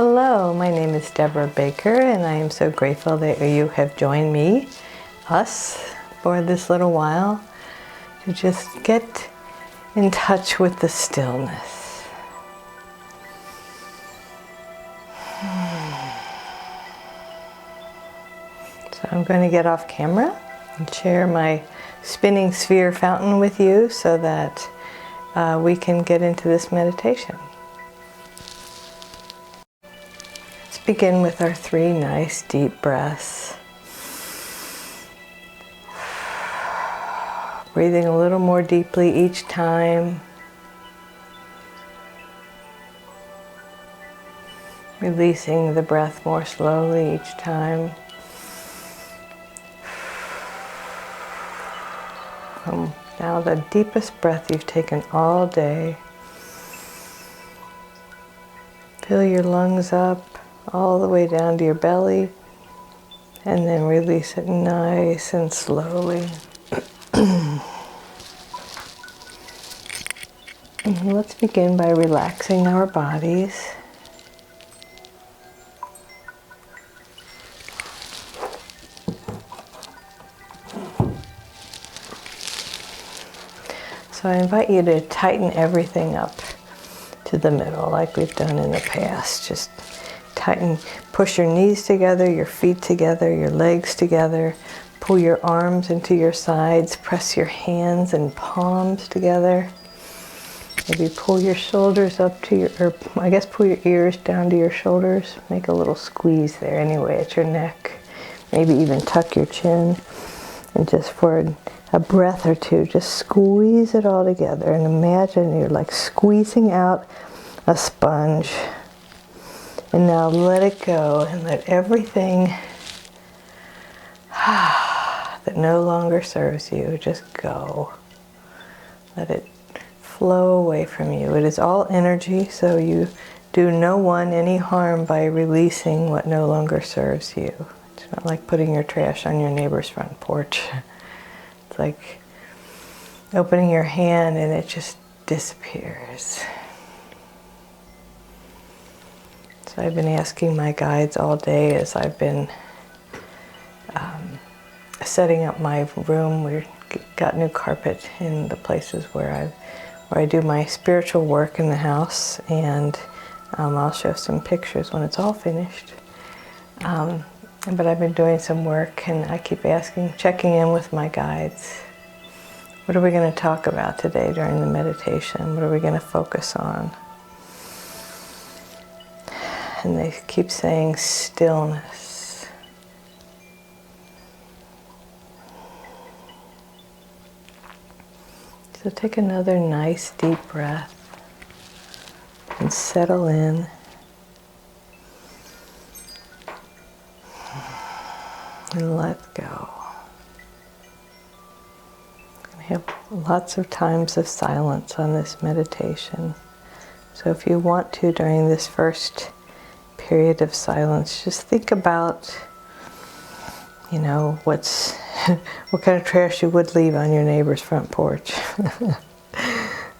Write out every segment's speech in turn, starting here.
Hello, my name is Debra Baker, and I am so grateful that you have joined us, for this little while to just get in touch with the stillness. So I'm going to get off camera and share my spinning sphere fountain with you so that we can get into this meditation. Let's begin with our 3 nice deep breaths. Breathing a little more deeply each time. Releasing the breath more slowly each time. Now the deepest breath you've taken all day. Fill your lungs up all the way down to your belly, and then release it nice and slowly. And let's begin by relaxing our bodies. So I invite you to tighten everything up to the middle like we've done in the past. Just tighten, push your knees together, your feet together, your legs together. Pull your arms into your sides, press your hands and palms together. Maybe pull your shoulders up to your, or I guess pull your ears down to your shoulders. Make a little squeeze there anyway at your neck. Maybe even tuck your chin. And just for a breath or two, just squeeze it all together and imagine you're like squeezing out a sponge. And now let it go and let everything that no longer serves you just go. Let it flow away from you. It is all energy, so you do no one any harm by releasing what no longer serves you. It's not like putting your trash on your neighbor's front porch. It's like opening your hand and it just disappears. So I've been asking my guides all day as I've been setting up my room. We've got new carpet in the places where I do my spiritual work in the house, and I'll show some pictures when it's all finished. But I've been doing some work, and I keep checking in with my guides. What are we going to talk about today during the meditation? What are we going to focus on? And they keep saying stillness. So take another nice deep breath and settle in. And let go. We have lots of times of silence on this meditation. So if you want to, during this first period of silence, just think about, what kind of trash you would leave on your neighbor's front porch.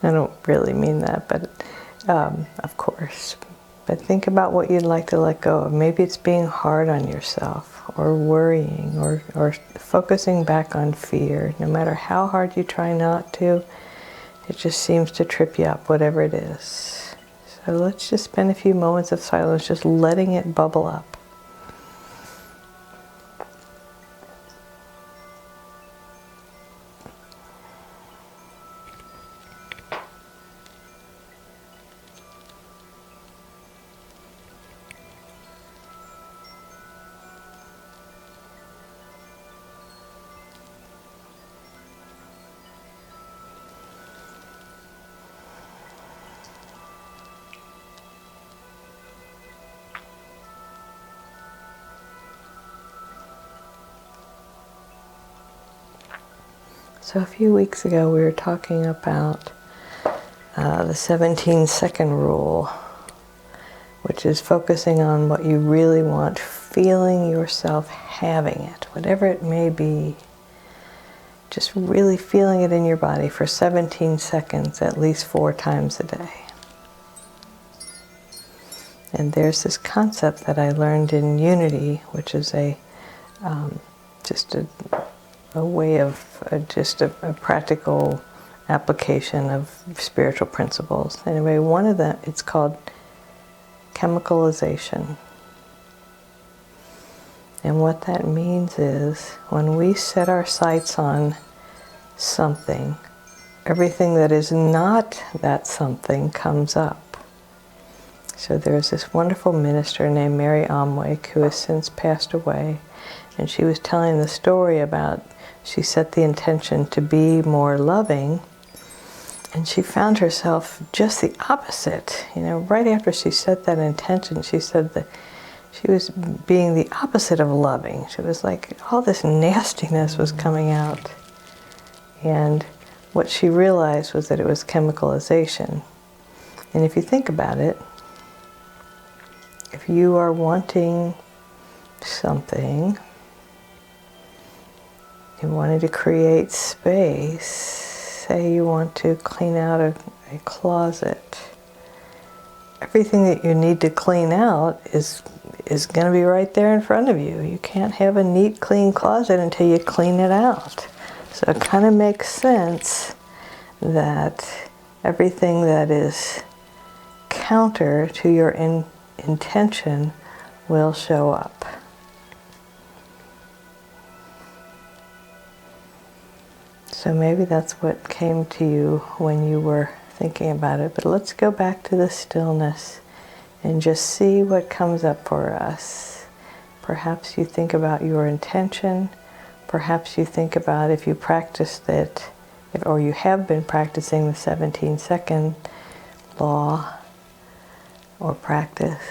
I don't really mean that, but of course. But think about what you'd like to let go of. Maybe it's being hard on yourself, or worrying, or focusing back on fear. No matter how hard you try not to, it just seems to trip you up, whatever it is. So let's just spend a few moments of silence just letting it bubble up. So a few weeks ago we were talking about the 17-second rule, which is focusing on what you really want, feeling yourself having it, whatever it may be. Just really feeling it in your body for 17 seconds, at least 4 times a day. And there's this concept that I learned in Unity, which is just a way of just a practical application of spiritual principles. Anyway, one of them, it's called chemicalization. And what that means is when we set our sights on something, everything that is not that something comes up. So there's this wonderful minister named Mary Omwick who has since passed away, and she was telling the story about she set the intention to be more loving, and she found herself just the opposite. You know, right after she set that intention, she said that she was being the opposite of loving. She was like, all this nastiness was coming out. And what she realized was that it was chemicalization. And if you think about it, if you are wanting something, you wanted to create space, say you want to clean out a closet, everything that you need to clean out is going to be right there in front of you. You can't have a neat, clean closet until you clean it out. So it kind of makes sense that everything that is counter to your intention will show up. So maybe that's what came to you when you were thinking about it. But let's go back to the stillness and just see what comes up for us. Perhaps you think about your intention. Perhaps you think about if you practiced it, or you have been practicing the 17-second law or practice,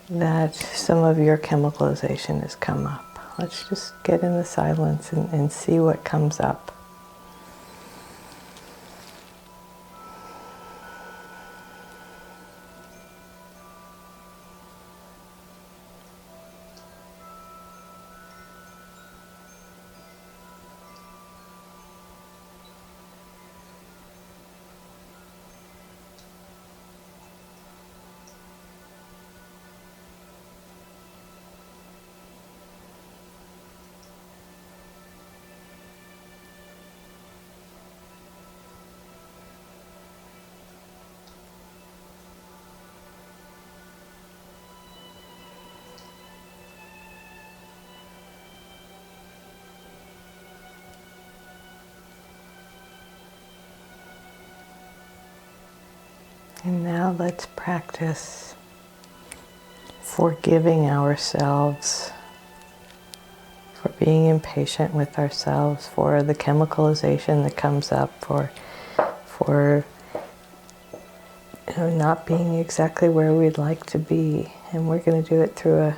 that some of your chemicalization has come up. Let's just get in the silence and see what comes up. And now let's practice forgiving ourselves for being impatient with ourselves, for the chemicalization that comes up, for not being exactly where we'd like to be. And we're going to do it through a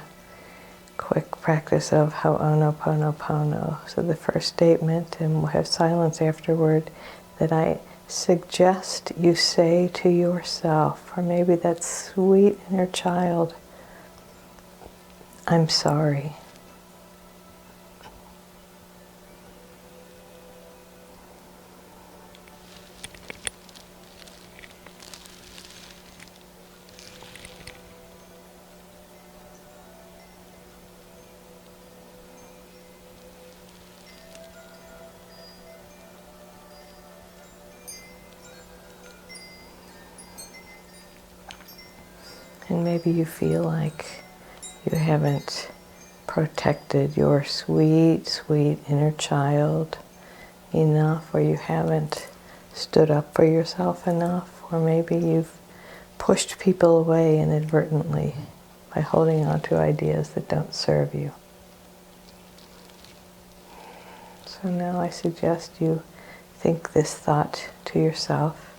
quick practice of Ho'onoponopono. So the first statement, and we'll have silence afterward, that I suggest you say to yourself, or maybe that sweet inner child, I'm sorry. And maybe you feel like you haven't protected your sweet, sweet inner child enough, or you haven't stood up for yourself enough, or maybe you've pushed people away inadvertently by holding on to ideas that don't serve you. So now I suggest you think this thought to yourself: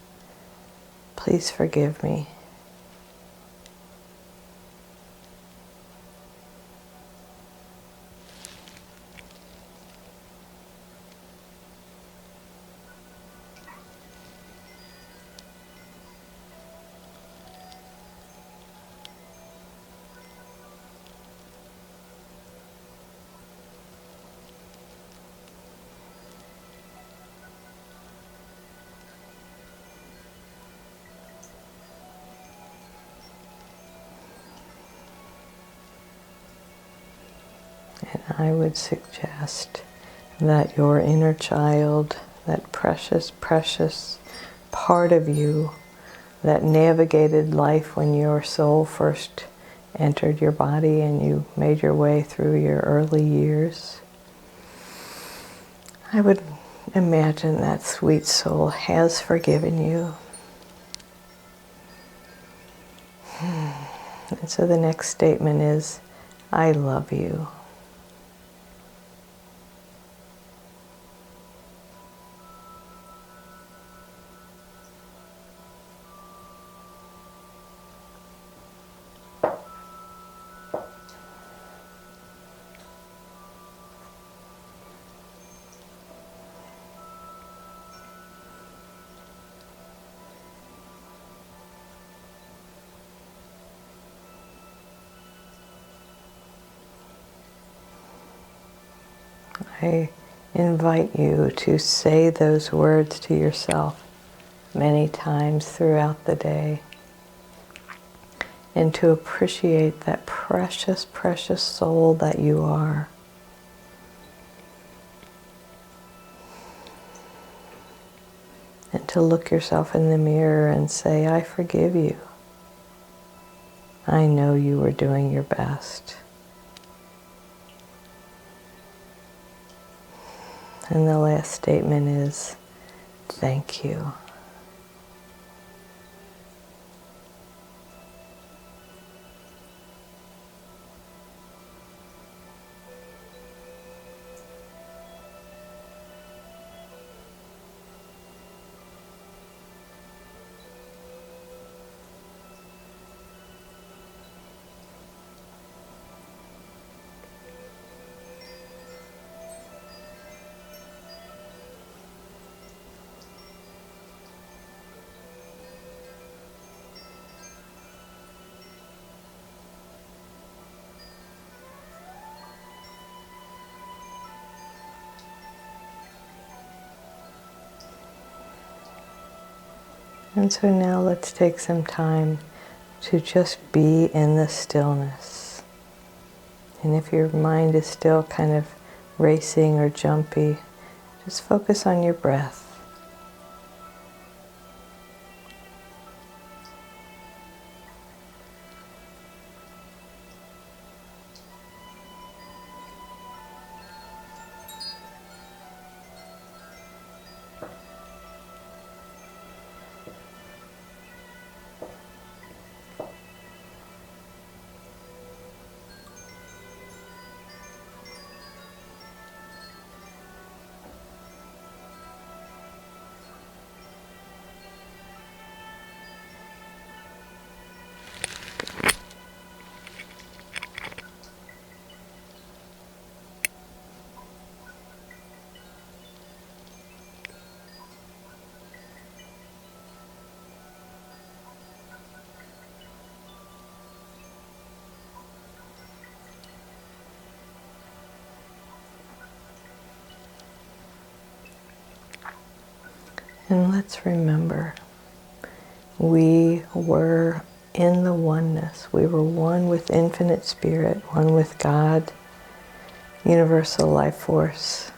please forgive me. I would suggest that your inner child, that precious, precious part of you that navigated life when your soul first entered your body and you made your way through your early years, I would imagine that sweet soul has forgiven you. And so the next statement is, I love you. I invite you to say those words to yourself many times throughout the day and to appreciate that precious, precious soul that you are. And to look yourself in the mirror and say, I forgive you. I know you were doing your best. And the last statement is, thank you. And so now let's take some time to just be in the stillness. And if your mind is still kind of racing or jumpy, just focus on your breath. And let's remember, we were in the oneness. We were one with infinite spirit, one with God, universal life force,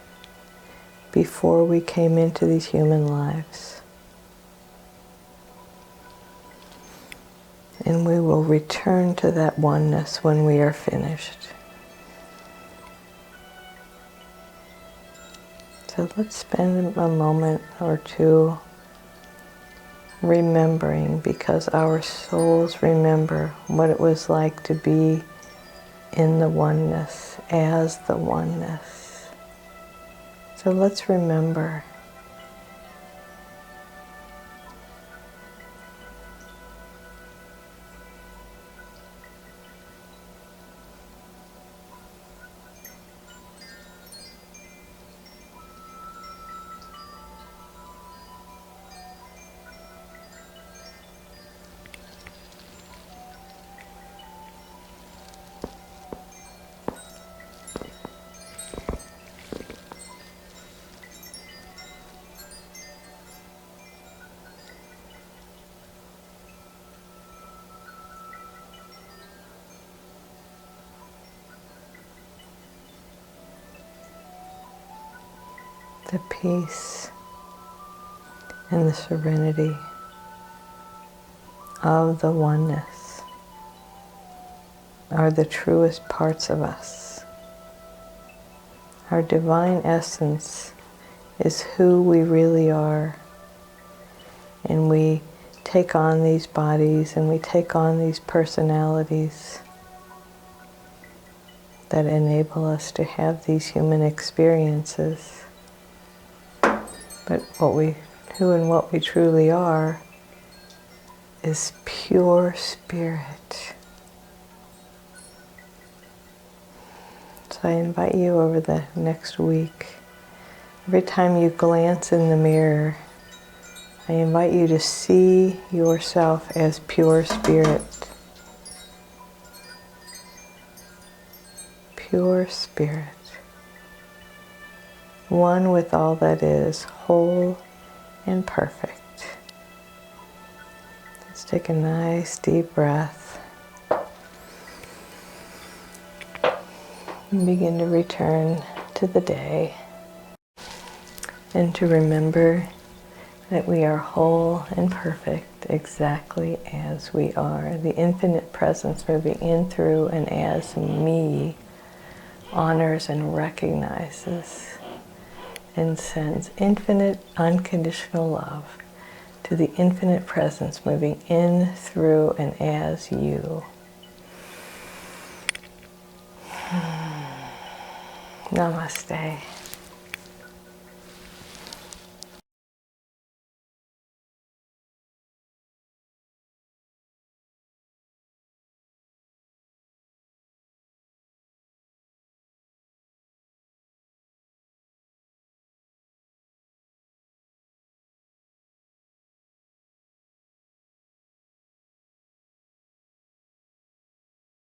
before we came into these human lives. And we will return to that oneness when we are finished. So let's spend a moment or two remembering, because our souls remember what it was like to be in the oneness, as the oneness. So let's remember. the peace and the serenity of the oneness are the truest parts of us. Our divine essence is who we really are. And we take on these bodies and we take on these personalities that enable us to have these human experiences. But who and what we truly are is pure spirit. So I invite you over the next week, every time you glance in the mirror, I invite you to see yourself as pure spirit. Pure spirit. One with all that is, whole and perfect. Let's take a nice deep breath. And begin to return to the day. And to remember that we are whole and perfect exactly as we are. The infinite presence moving in, through, and as me honors and recognizes and sends infinite unconditional love to the infinite presence moving in, through, and as you. Namaste.